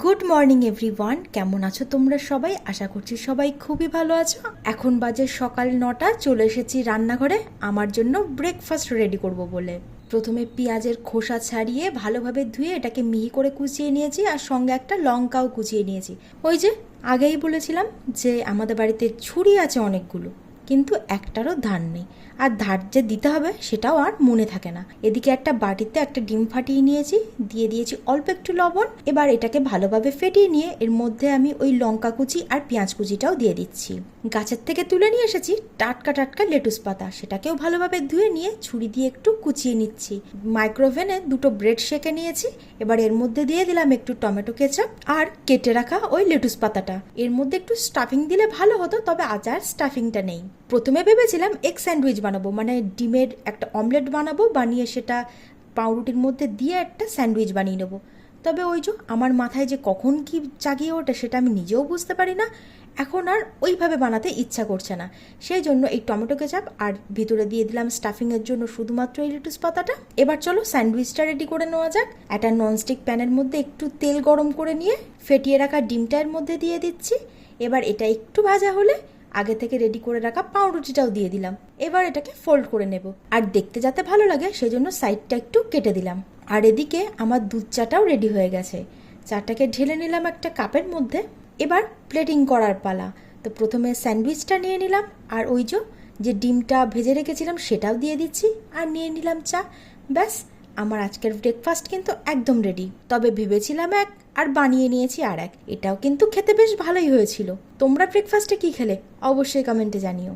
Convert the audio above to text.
Good morning everyone, কেমন আছো তোমরা সবাই? আশা করছি সবাই খুবই ভালো আছো। এখন বাজে সকাল 9টা, চলে এসেছি রান্নাঘরে আমার জন্য ব্রেকফাস্ট রেডি করব বলে। প্রথমে পেঁয়াজের খোসা ছাড়িয়ে ভালোভাবে ধুয়ে এটাকে মিহি করে কুচিয়ে নিয়েছি, আর সঙ্গে একটা লঙ্কাও কুচিয়ে নিয়েছি। ওই যে আগেই বলেছিলাম যে আমাদের বাড়িতে ছুরি আছে অনেকগুলো, কিন্তু একটারও ধার নেই, আর ধার যে দিতে হবে সেটাও আর মনে থাকে না। এদিকে একটা বাটিতে একটা ডিম ফাটিয়ে নিয়েছি, দিয়ে দিয়েছি অল্প একটু লবণ। এবার এটাকে ভালোভাবে ফেটিয়ে নিয়ে এর মধ্যে আমি ওই লঙ্কা কুচি আর পেঁয়াজ কুচিটাও দিয়ে দিচ্ছি। গাছের থেকে তুলে নিয়ে এসেছি টাটকা টাটকা লেটুস পাতা, সেটাকেও ভালোভাবে ধুয়ে নিয়ে ছুরি দিয়ে একটু কুচিয়ে নিচ্ছি। মাইক্রোওভেনে দুটো ব্রেড সেঁকে নিয়েছি। এবার এর মধ্যে দিয়ে দিলাম একটু টমেটো কেচাপ আর কেটে রাখা ওই লেটুস পাতাটা। এর মধ্যে একটু স্টাফিং দিলে ভালো হতো, তবে আজ আর স্টাফিংটা নেই। প্রথমে ভেবেছিলাম এগ স্যান্ডউইচ বানাবো, মানে ডিমের একটা অমলেট বানাবো, বানিয়ে সেটা পাউরুটির মধ্যে দিয়ে একটা স্যান্ডউইচ বানিয়ে নেবো। তবে ওই যে আমার মাথায় যে কখন কি জাগিয়ে ওঠে সেটা আমি নিজেও বুঝতে পারি না। এখন আর ওইভাবে বানাতে ইচ্ছা করছে না, সেই জন্য এই টমেটো কেচাপ আর ভিতরে দিয়ে দিলাম স্টাফিংয়ের জন্য শুধুমাত্র এই লেটুস পাতাটা। এবার চলো স্যান্ডউইচটা রেডি করে নেওয়া যাক। একটা ননস্টিক প্যানের মধ্যে একটু তেল গরম করে নিয়ে ফেটিয়ে রাখা ডিমটা এর মধ্যে দিয়ে দিচ্ছি। এবার এটা একটু ভাজা হলে আগে থেকে রেডি করে রাখা পাউরুটিটাও দিয়ে দিলাম। এবার এটাকে ফোল্ড করে নেব, আর দেখতে যাতে ভালো লাগে সেজন্য সাইডটা একটু কেটে দিলাম। আর এদিকে আমার দুধ চাটাও রেডি হয়ে গেছে। চাটাকে ঢেলে নিলাম একটা কাপের মধ্যে। এবার প্লেটিং করার পালা। তো প্রথমে স্যান্ডউইচটা নিয়ে নিলাম, আর ওই যে ডিমটা ভেজে রেখেছিলাম সেটাও দিয়ে দিচ্ছি, আর নিয়ে নিলাম চা। ব্যাস, আমার আজকের ব্রেকফাস্ট কিন্তু একদম রেডি। তবে ভেবেছিলাম এক, আর বানিয়ে নিয়েছি আর এক। এটাও কিন্তু খেতে বেশ ভালোই হয়েছিল। তোমরা ব্রেকফাস্টে কি খেলে অবশ্যই কমেন্টে জানিও।